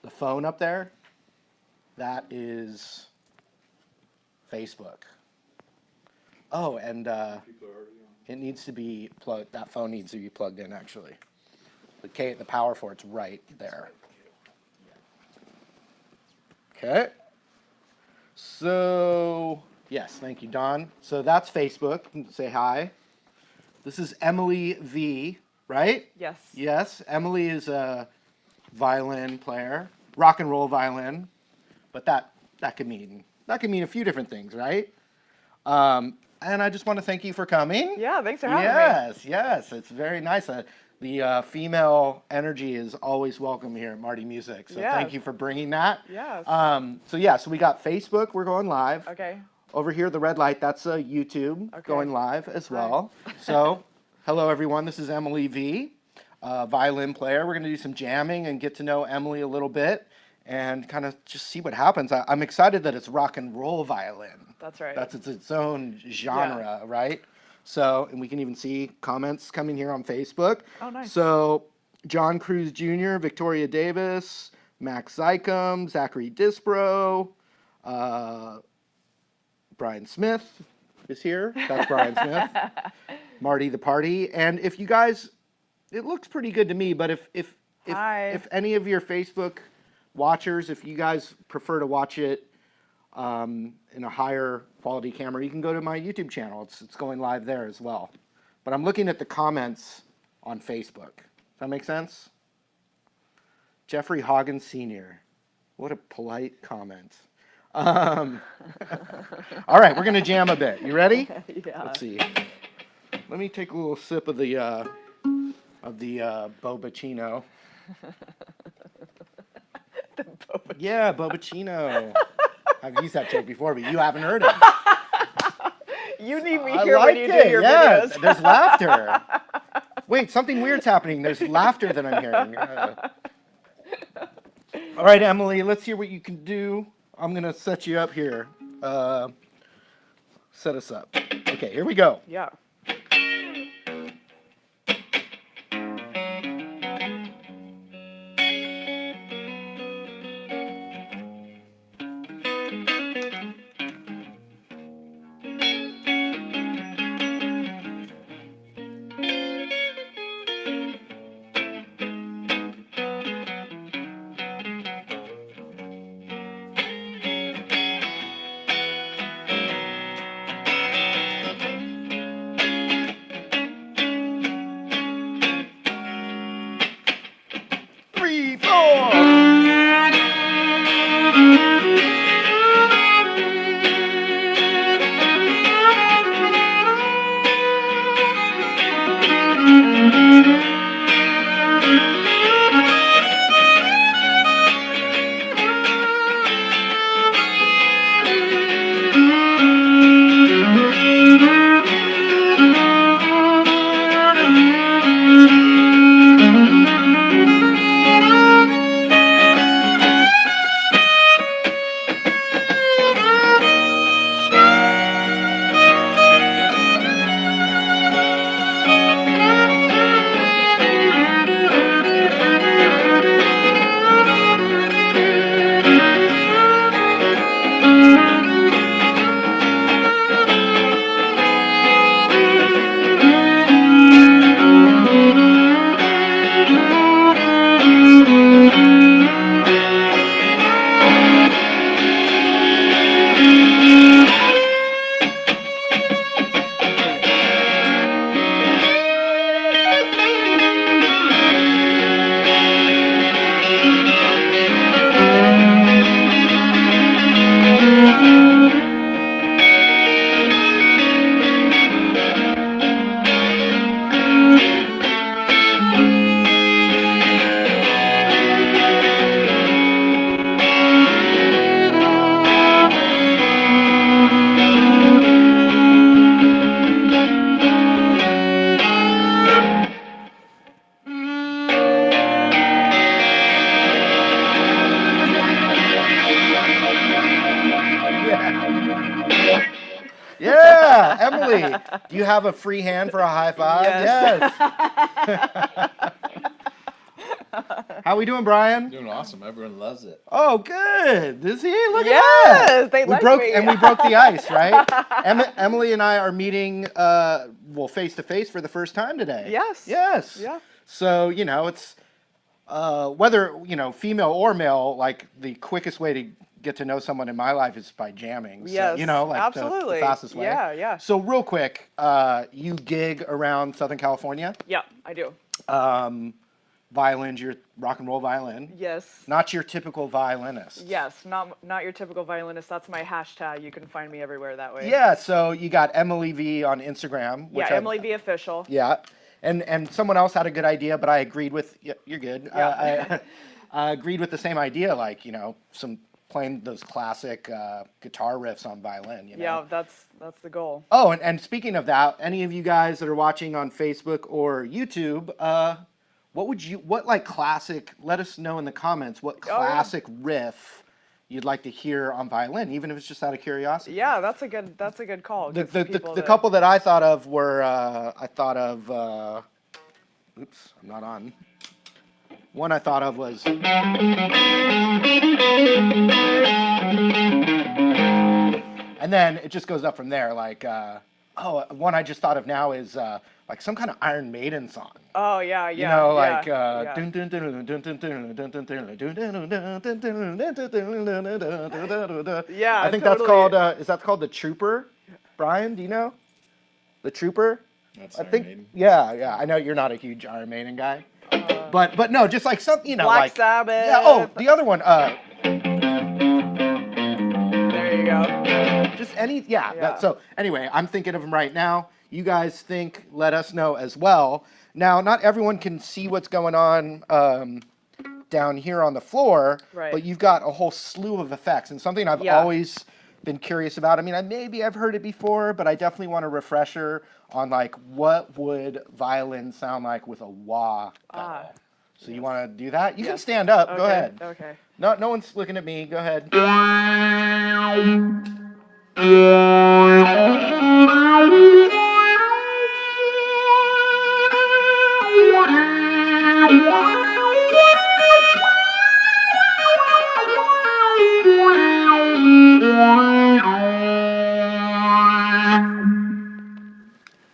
the phone up there, that is Facebook. Oh, and it needs to be plugged. That phone needs to be plugged in, actually. The power for it's right there. Okay. So, yes, thank you, Don. So that's Facebook. Say hi. This is Emily V, right? Yes. Yes, Emily is a violin player, rock and roll violin, but that could mean a few different things, right? And I just want to thank you for coming. Yeah, thanks for having me. Yes, it's very nice. The female energy is always welcome here at Marty Music, so thank you for bringing that. Yes. So we got Facebook. We're going live. Okay. Over here, the red light, that's YouTube going live as well. Hi. So, hello everyone. This is Emily V, violin player. We're going to do some jamming and get to know Emily a little bit and kind of just see what happens. I'm excited that it's rock and roll violin. That's right. That's its own genre, right? So, and we can even see comments coming here on Facebook. Oh, nice. So, John Cruz Jr., Victoria Davis, Max Zycum, Zachary Disbro, Brian Smith is here. That's Brian Smith. Marty the Party. And if you guys, it looks pretty good to me, but if any of your Facebook watchers, if you guys prefer to watch it in a higher quality camera, you can go to my YouTube channel. It's going live there as well. But I'm looking at the comments on Facebook. Does that make sense? Jeffrey Hoggins Sr. What a polite comment. All right, we're gonna jam a bit. You ready? Yeah. Let's see. Let me take a little sip of the Bobacino. The boba. Yeah, Bobacino. I've used that joke before, but you haven't heard it. You need me I here like when you it. do your Yeah, videos. there's laughter. Wait, something weird's happening. There's laughter that I'm hearing. All right, Emily, let's hear what you can do. I'm gonna set you up here. Set us up. Okay, here we go. Yeah. Three, four. Yeah, Emily, do you have a free hand for a high five? Yes. Yes. How we doing, Brian? Doing awesome. Everyone loves it. Oh, good. Is he? Look at Yes, that. they we like broke me. And we broke the ice, right? Emily and I are meeting, face to face for the first time today. Yes. Yes. Yeah. So it's whether female or male, like the quickest way to get to know someone in my life is by jamming. Yes. So, like absolutely. the fastest way. Yeah. Yeah. So real quick, you gig around Southern California. Yeah, I do. Violins, your rock and roll violin. Yes. Not your typical violinist. Yes, not your typical violinist. That's my hashtag. You can find me everywhere that way. Yeah, so you got Emily V on Instagram. Yeah, Emily V official. Yeah, and someone else had a good idea, but I agreed with. Yeah, you're good. Yeah. I agreed with the same idea, like some playing those classic guitar riffs on violin. Yeah, that's the goal. Oh, and speaking of that, any of you guys that are watching on Facebook or YouTube, what like classic? Let us know in the comments what classic riff you'd like to hear on violin, even if it's just out of curiosity. Yeah, that's a good call. The couple that I thought of were oops, I'm not on. One I thought of was and then it just goes up from there. Like one I just thought of now is like some kind of Iron Maiden song. Oh yeah, yeah. You know, like yeah. Yeah, I think totally. that's called is that called The Trooper? Brian, do you know? The Trooper? That's I Iron think Maiden. yeah. I know you're not a huge Iron Maiden guy. But no, just like some, Black like Sabbath. Yeah, oh, the other one There you go. just any Yeah. So anyway, I'm thinking of them right now. You guys think, let us know as well. Now, not everyone can see what's going on down here on the floor, Right. but you've got a whole slew of effects, and something I've always been curious about. I mean, maybe I've heard it before, but I definitely want a refresher on like what would violin sound like with a wah pedal. So you want to do that? You can stand up. Okay. Go ahead. Okay. No one's looking at me. Go ahead.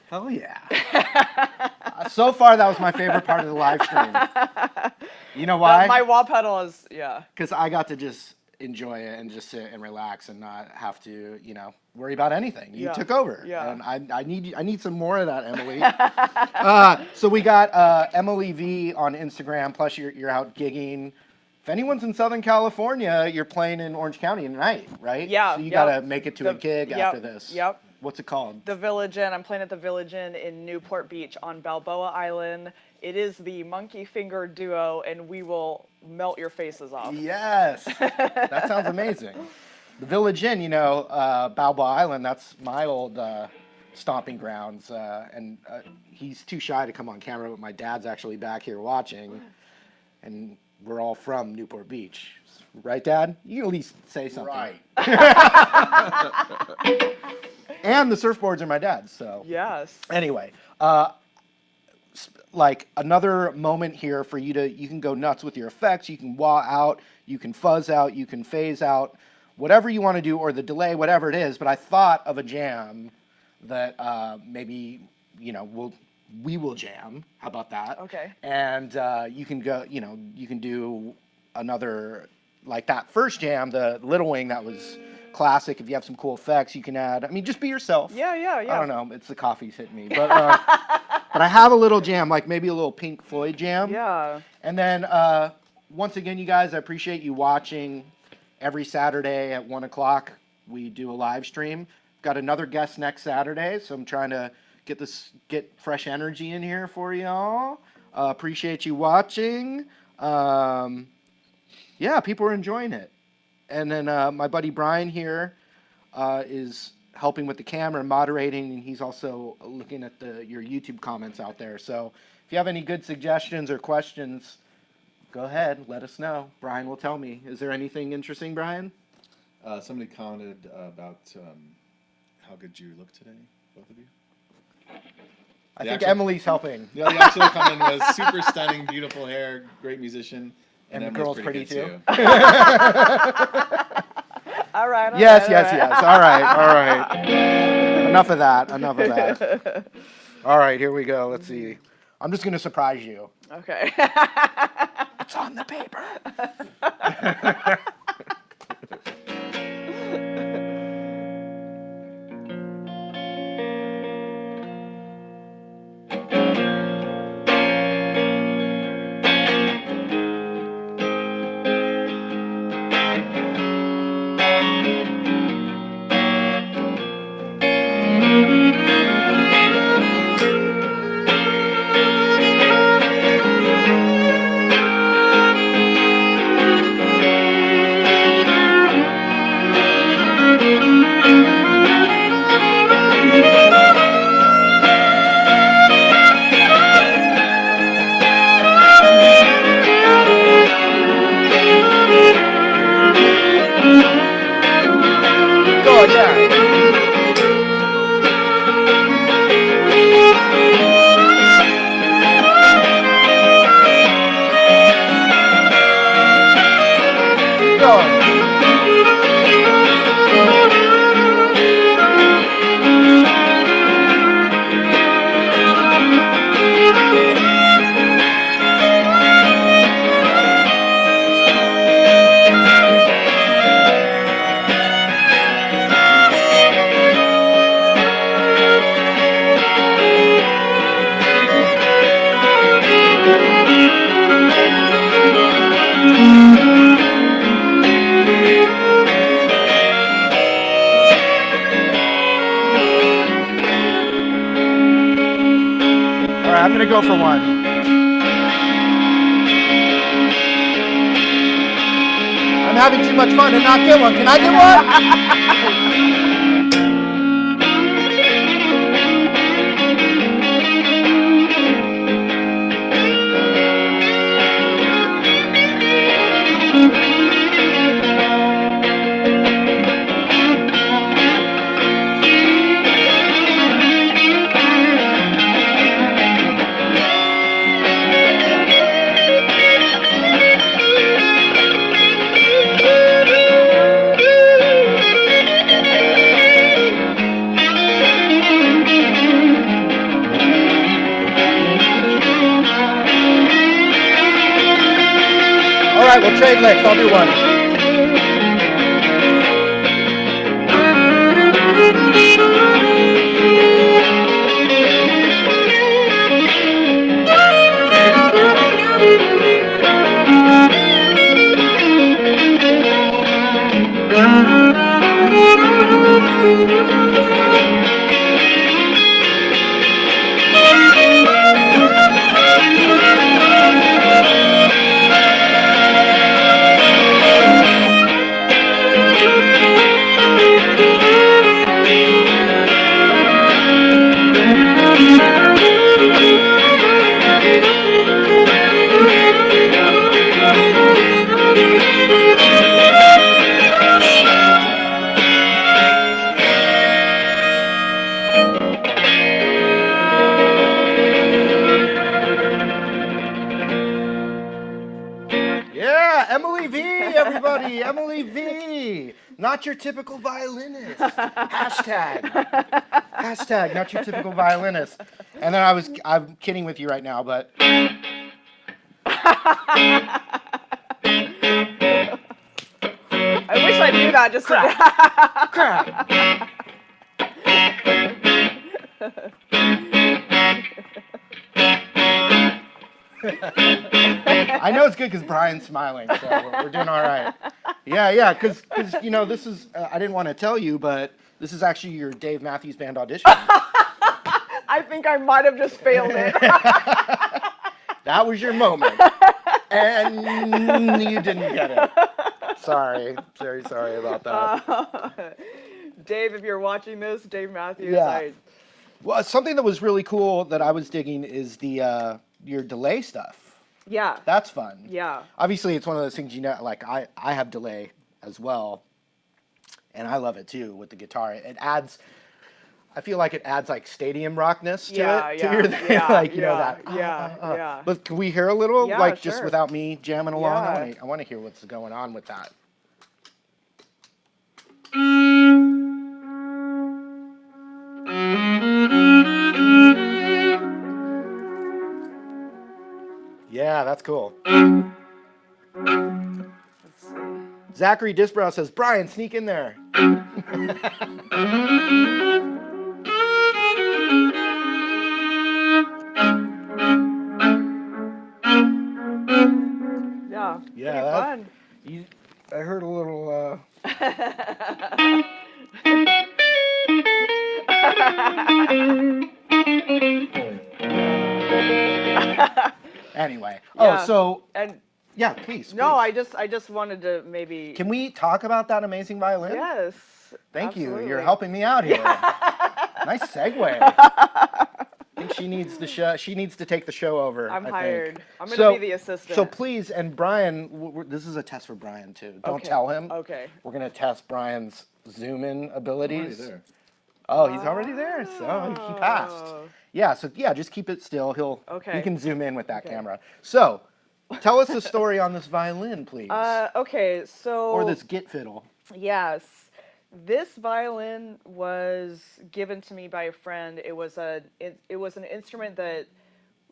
Hell yeah. So far, that was my favorite part of the live stream. You know why? My wah pedal is Because I got to just enjoy it and just sit and relax and not have to, worry about anything. You took over. Yeah. And I need some more of that, Emily. So we got Emily V on Instagram, plus you're out gigging. If anyone's in Southern California, you're playing in Orange County tonight, right? Yeah. So you got to make it to a gig after this. Yep. What's it called? The Village Inn. I'm playing at the Village Inn in Newport Beach on Balboa Island. It is the Monkey Finger Duo, and we will melt your faces off. Yes. That sounds amazing. The Village Inn, Balboa Island, that's my old stomping grounds. And he's too shy to come on camera, but my dad's actually back here watching. And we're all from Newport Beach. Right, Dad? You can at least say something. Right. And the surfboards are my dad's, so. Yes. Anyway, like another moment here for you can go nuts with your effects. You can wah out, you can fuzz out, you can phase out, whatever you want to do, or the delay, whatever it is. But I thought of a jam that maybe, we will jam. How about that? Okay. And you can go, you can do another, like that first jam, the Little Wing, that was classic. If you have some cool effects, you can add. I mean, just be yourself. Yeah. I don't know. It's the coffee's hitting me, but but I have a little jam, like maybe a little Pink Floyd jam. Yeah. And then once again, you guys, I appreciate you watching. Every Saturday at 1:00, we do a live stream. Got another guest next Saturday, so I'm trying to get fresh energy in here for y'all. Appreciate you watching. Yeah, people are enjoying it. And then my buddy Brian here is helping with the camera and moderating, and he's also looking at your YouTube comments out there. So if you have any good suggestions or questions, go ahead, let us know. Brian will tell me. Is there anything interesting, Brian? Somebody commented about how good you look today, both of you. I think Emily's helping. Yeah, the actual comment was super stunning, beautiful hair, great musician. And the Emily's girl's pretty too. All right. Yes. All right. Enough of that. All right, here we go. Let's see. I'm just going to surprise you. Okay. It's on the paper. Go again. All right, I'm going to go for one. I'm having too much fun to not get one. Can I get one? All right, we'll trade licks. I'll do one. Yeah, Emily V, everybody. Emily V. Not your typical violinist. Hashtag not your typical violinist. And then I'm kidding with you right now, but. I wish I knew that. Just Crack. Crack. I know it's good because Brian's smiling, so we're doing all right. Yeah, because you know this is I didn't want to tell you, but this is actually your Dave Matthews Band audition. I think I might have just failed it. That was your moment, and you didn't get it. Sorry, very sorry about that. Dave, if you're watching this, Dave Matthews. Yeah. Well, something that was really cool that I was digging is the your delay stuff. Yeah. That's fun. Yeah. Obviously, it's one of those things, you know, like I have delay as well, and I love it too with the guitar. It adds, I feel like it adds like stadium rockness to Yeah, it. yeah, To your, yeah, like you know yeah, that. yeah. But can we hear a little, Yeah, like just sure. without me jamming along? Yeah. I want to hear what's going on with that. Yeah, that's cool. Let's see. Zachary Disbrow says, Brian, sneak in there. Yeah, Yeah, pretty fun. I heard a little. Anyway. Oh, Yeah. so And yeah, please. no, Please. I just wanted to maybe. Can we talk about that amazing violin? Yes. Thank you. absolutely. You're helping me out here. Nice segue. I think she needs the show. She needs to take the show over. I'm I hired. think. I'm gonna be the assistant. So please, and Brian, this is a test for Brian too. Don't Okay. tell him. Okay. We're gonna test Brian's zoom in I'm already abilities. there. Oh, he's already there. So he passed. Oh. Yeah. So yeah, just keep it still. He Okay. can zoom in with that Okay. camera. So, tell us the story on this violin, please, Okay. So. or this git fiddle. Yes. This violin was given to me by a friend. It was an instrument that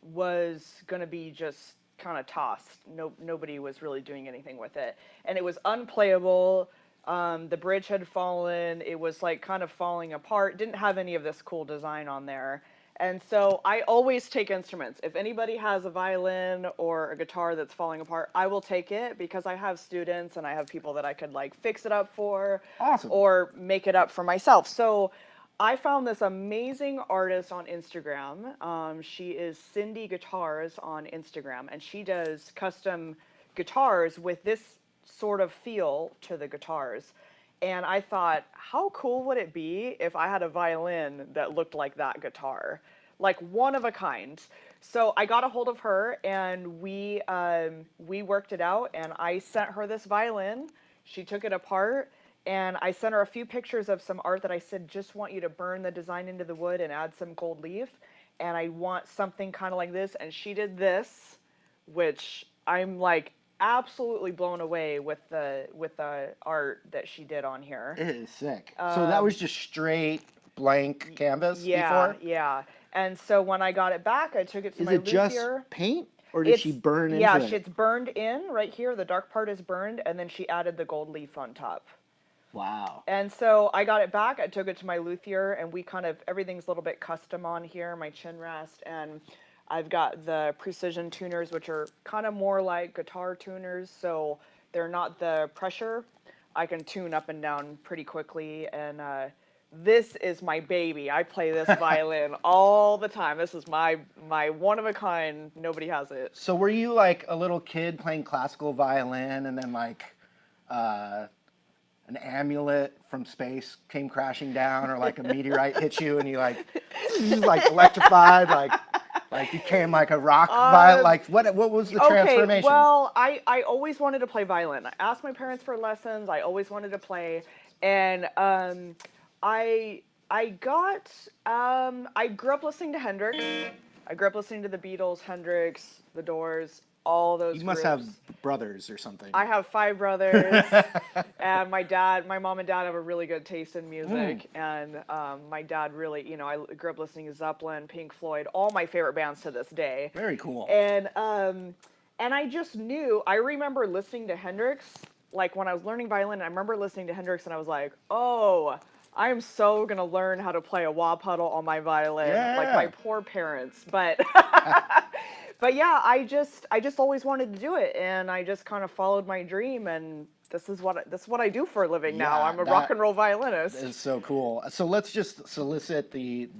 was going to be just kind of tossed. Nobody was really doing anything with it. And it was unplayable. The bridge had fallen. It was like kind of falling apart. Didn't have any of this cool design on there. And so I always take instruments. If anybody has a violin or a guitar that's falling apart, I will take it because I have students and I have people that I could like fix it up for. Awesome. Or make it up for myself. So I found this amazing artist on Instagram. She is Cindy Guitars on Instagram, and she does custom guitars with this sort of feel to the guitars. And I thought, how cool would it be if I had a violin that looked like that guitar? Like one of a kind. So I got a hold of her and we worked it out, and I sent her this violin. She took it apart, and I sent her a few pictures of some art that I said, just want you to burn the design into the wood and add some gold leaf. And I want something kind of like this. And she did this, which I'm like absolutely blown away with the art that she did on here. It is sick. So that was just straight blank canvas before? Yeah. And so when I got it back, I took it to Is my it just luthier. paint, or did she burn into it? Yeah, it's burned in right here. The dark part is burned, and then she added the gold leaf on top. Wow. And so I got it back. I took it to my luthier, and we kind of, everything's a little bit custom on here, my chin rest, and I've got the precision tuners, which are kind of more like guitar tuners, so they're not the pressure. I can tune up and down pretty quickly, and this is my baby. I play this violin all the time. This is my one of a kind. Nobody has it. So were you like a little kid playing classical violin, and then like an amulet from space came crashing down, or like a meteorite hit you and you like electrified, like became like a rock violin? Like what was the transformation? Well, I always wanted to play violin. I asked my parents for lessons. I always wanted to play, and I grew up listening to Hendrix. I grew up listening to the Beatles, Hendrix, the Doors, all those. You must groups. have brothers or something. I have 5 brothers, and my mom and dad have a really good taste in music, and my dad really, I grew up listening to Zeppelin, Pink Floyd, all my favorite bands to this day. Very cool. And I just knew, I remember listening to Hendrix, like when I was learning violin, I remember listening to Hendrix and I was like, oh, I am so gonna learn how to play a wah puddle on my violin, like my poor parents. But but yeah, I just always wanted to do it, and I just kind of followed my dream, and this is what I do for a living now. I'm a rock and roll violinist. It's so cool. So let's just solicit if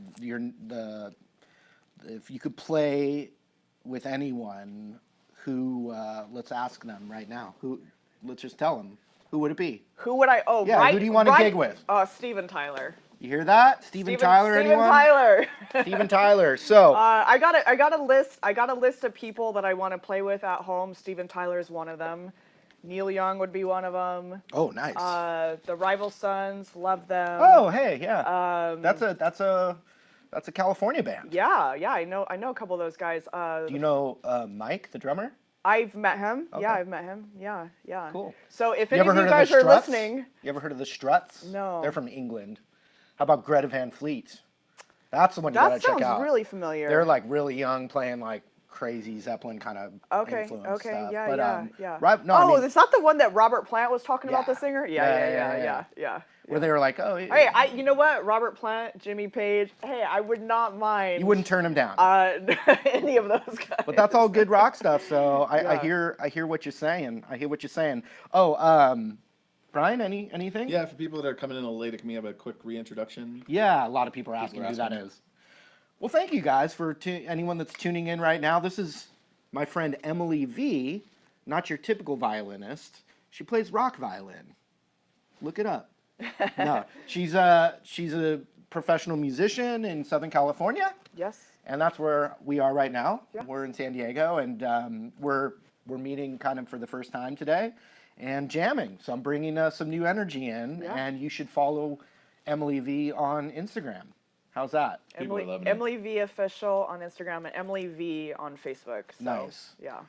you could play with anyone, who let's ask them right now. Let's just tell them. Who would it be? Who would I? Oh, yeah. Right, who do you want to gig with? Steven Tyler. You hear that? Steven Tyler? Steven Anyone? Tyler. Steven Tyler. So I got a list of people that I want to play with at home. Steven Tyler is one of them. Neil Young would be one of them. Oh, nice. The Rival Sons, love them. Oh, hey, yeah. That's a California band. Yeah, I know a couple of those guys. Do you know Mike, the drummer? I've met him. Okay. Yeah, I've met him. Yeah. Cool. So if You any ever of you heard guys of the are Struts? listening, You ever heard of the Struts? No. They're from England. How about Greta Van Fleet? That's the one you gotta that check sounds out. really familiar. They're like really young, playing like crazy Zeppelin kind of influence stuff. Yeah, But, yeah. Right, no, oh, I mean, is that the one that Robert Plant was talking about, the Yeah. singer? Yeah. Yeah. where they were like, oh, Hey, you know what? Robert Plant, Jimmy Page. Hey, I would not mind. you wouldn't turn them down. Any of those guys. But that's all good rock stuff. So I Yeah. hear what you're saying. I hear what you're saying. Oh, Brian, anything? Yeah, for people that are coming in a little late, can we have a quick reintroduction? Yeah, a lot of people are asking who that is. Well, thank you guys for anyone that's tuning in right now. This is my friend Emily V, not your typical violinist. She plays rock violin. Look it up. No, she's a professional musician in Southern California, Yes. and that's where we are right now. Yeah. We're in San Diego, and we're meeting kind of for the first time today, and jamming. So I'm bringing some new energy in, Yeah. and you should follow Emily V on Instagram. How's that? People are loving it. Emily V official on Instagram and Emily V on Facebook. So, Nice. Yeah.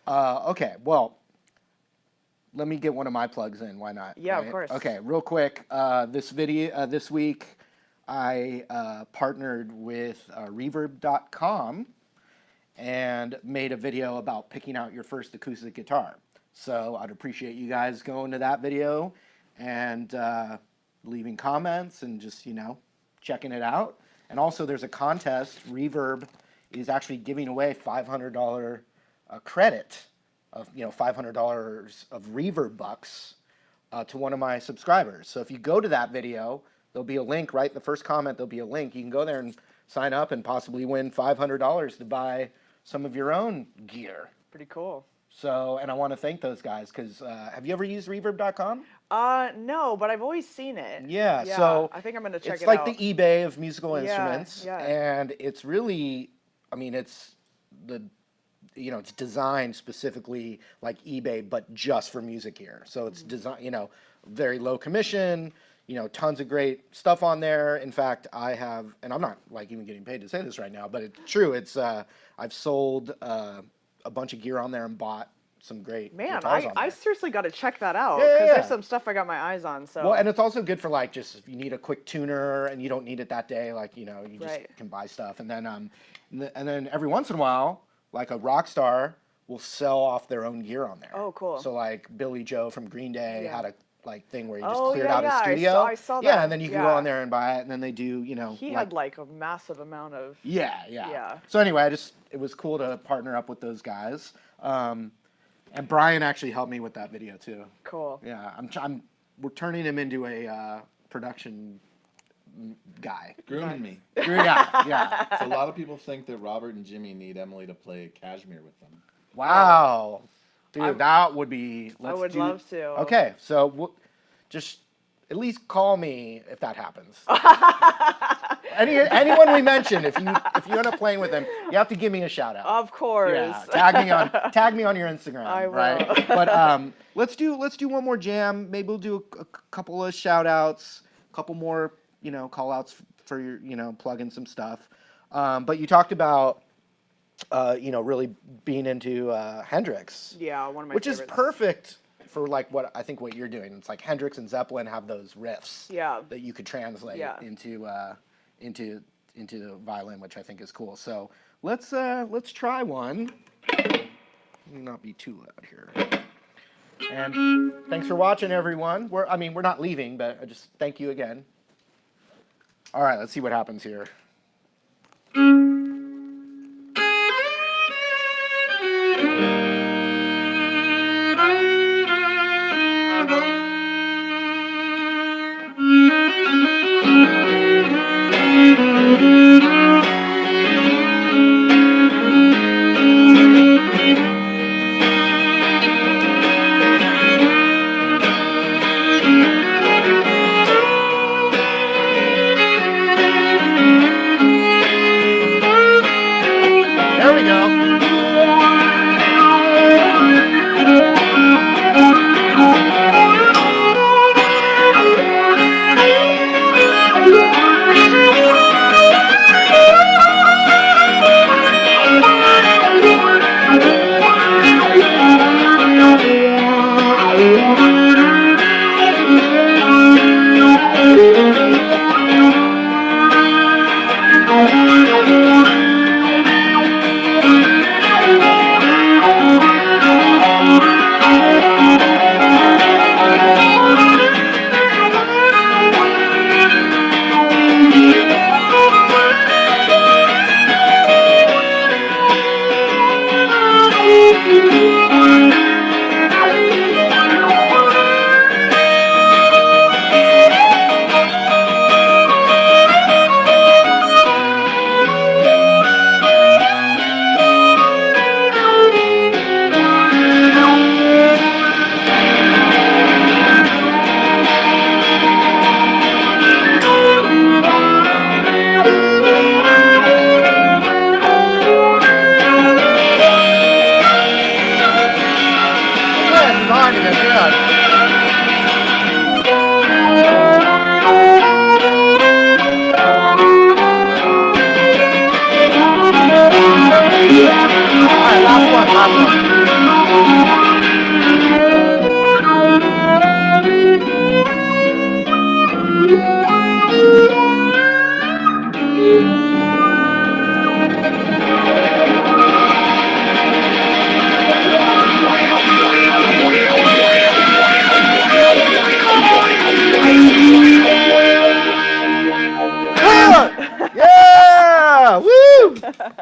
Okay, well, let me get one of my plugs in. Why not? Yeah, of right? course. Okay, real quick. This week, I partnered with Reverb.com and made a video about picking out your first acoustic guitar. So I'd appreciate you guys going to that video and leaving comments and just checking it out. And also, there's a contest. Reverb is actually giving away $500 credit of $500 of Reverb bucks to one of my subscribers. So if you go to that video, there'll be a link right in the first comment. There'll be a link. You can go there and sign up and possibly win $500 to buy some of your own gear. Pretty cool. So, and I want to thank those guys because have you ever used Reverb.com? No, but I've always seen it. Yeah, so I think I'm gonna check it's it like out. the eBay of musical Yeah, instruments, yeah. and it's really, I mean, it's it's designed specifically like eBay, but just for music gear. So it's designed, very low commission, tons of great stuff on there. In fact, I have, and I'm not like even getting paid to say this right now, but it's true. It's I've sold a bunch of gear on there and bought some great Man, guitars on I there. seriously got to check that out Yeah, because yeah. there's some stuff I got my eyes on. So Well, and it's also good for like just if you need a quick tuner and you don't need it that day, like you just Right. can buy stuff. And then and then every once in a while, like a rock star will sell off their own gear on there. Oh, cool. So like Billy Joe from Green Day Yeah. had a thing where he just Oh, cleared yeah, out his yeah, studio. I saw Yeah, that. and then you can go Yeah. on there and buy it, and then they do he had like a massive amount of. yeah. Yeah. So anyway, it was cool to partner up with those guys. And Brian actually helped me with that video too. Cool. Yeah, we're turning him into a production guy. Grooming me. Yeah. So a lot of people think that Robert and Jimmy need Emily to play Kashmir with them. Wow. Dude, that would be. I would love to. Okay, so just at least call me if that happens. Anyone we mention, if you end up playing with them, you have to give me a shout out. Of course. Yeah, tag me on your Instagram. I will. Right? But let's do one more jam. Maybe we'll do a couple of shout outs, a couple more call outs for your plug in some stuff. But you talked about really being into Hendrix. Yeah, one of my which favorites. is perfect for like what you're doing. It's like Hendrix and Zeppelin have those riffs. Yeah. That you could translate Yeah. into the violin, which I think is cool. So let's try one. Let me not be too loud here. And thanks for watching, everyone. We're not leaving, but I just thank you again. All right, let's see what happens here.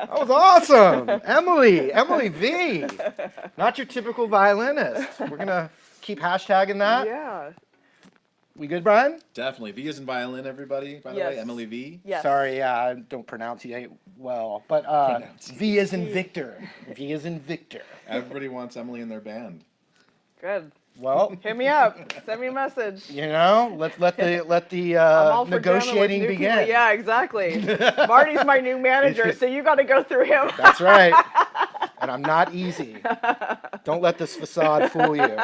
That was awesome. Emily V. Not your typical violinist. We're going to keep hashtagging that. Yeah. We good, Brian? Definitely. V is in violin, everybody, by the way. Emily V. Yes. Sorry, I don't pronunciate well. But V is in Victor. V is in Victor. Everybody wants Emily in their band. Good. Well, Hit me up. Send me a message. you know, let the I'm all for jamming with negotiating new begin. people. Yeah, exactly. Marty's my new manager, so you got to go through him. That's right. And I'm not easy. Don't let this facade fool you.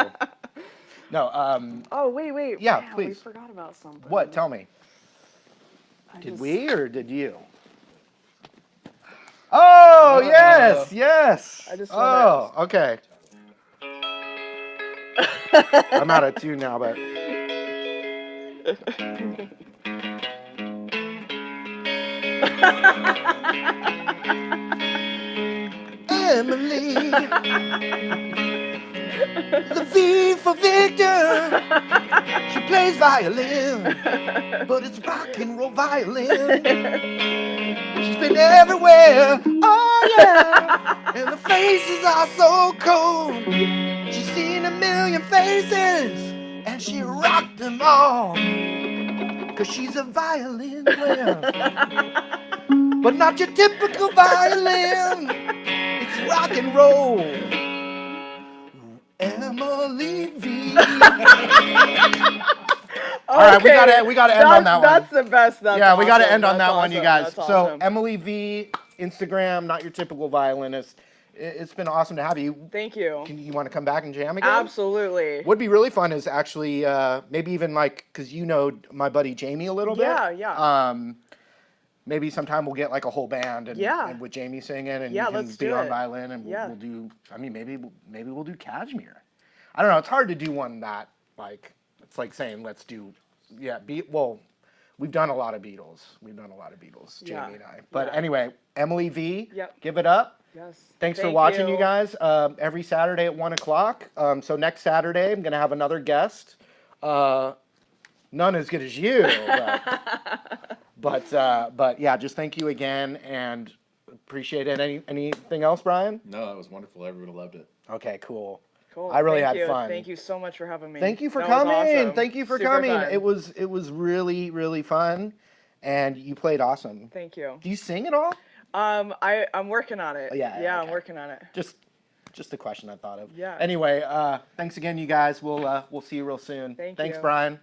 No. Oh, wait. Yeah, Man, please. We forgot about something. What? Tell me. Did we or did you? Oh, yes. I just Oh, okay. I'm out of tune now, but. Emily, the V for Victor. She plays violin, but it's rock and roll violin. She's been everywhere, oh yeah, and the faces are so cold. She's seen a million faces, and she rocked them all. 'Cause she's a violin player, but not your typical violin. It's rock and roll. Emily V. All right, we gotta end on that one. That's the best. That's Yeah, we got to awesome. end on That's that one, you awesome. guys. That's So awesome. Emily V, Instagram, not your typical violinist. It's been awesome to have you. Thank you. You want to come back and jam again? Absolutely. What'd be really fun is actually maybe even like, because you know my buddy Jamie a little bit. Yeah. Maybe sometime we'll get like a whole band and with Jamie singing and you can let's be do on it. violin and we'll do. I mean, maybe we'll do Kashmir. I don't know. It's hard to do one that like it's like saying let's do we've done a lot of Beatles. Jamie and I. But anyway, Emily V. Yep. Give it up. Yes. Thanks for watching, you guys. Every Saturday at 1 o'clock. So next Saturday, I'm going to have another guest. None as good as you. But yeah, just thank you again and appreciate it. Anything else, Brian? No, that was wonderful. Everyone loved it. Okay, cool. Cool. I really Thank had you. fun. Thank you so much for having me. Thank you for That was coming. awesome. Thank you for Super coming. fun. It was really, really fun. And you played awesome. Thank you. Do you sing at all? I'm working on it. Yeah, Yeah, okay. I'm working on it. Just a question I thought of. Yeah. Anyway, thanks again, you guys. We'll see you real soon. Thanks, Brian.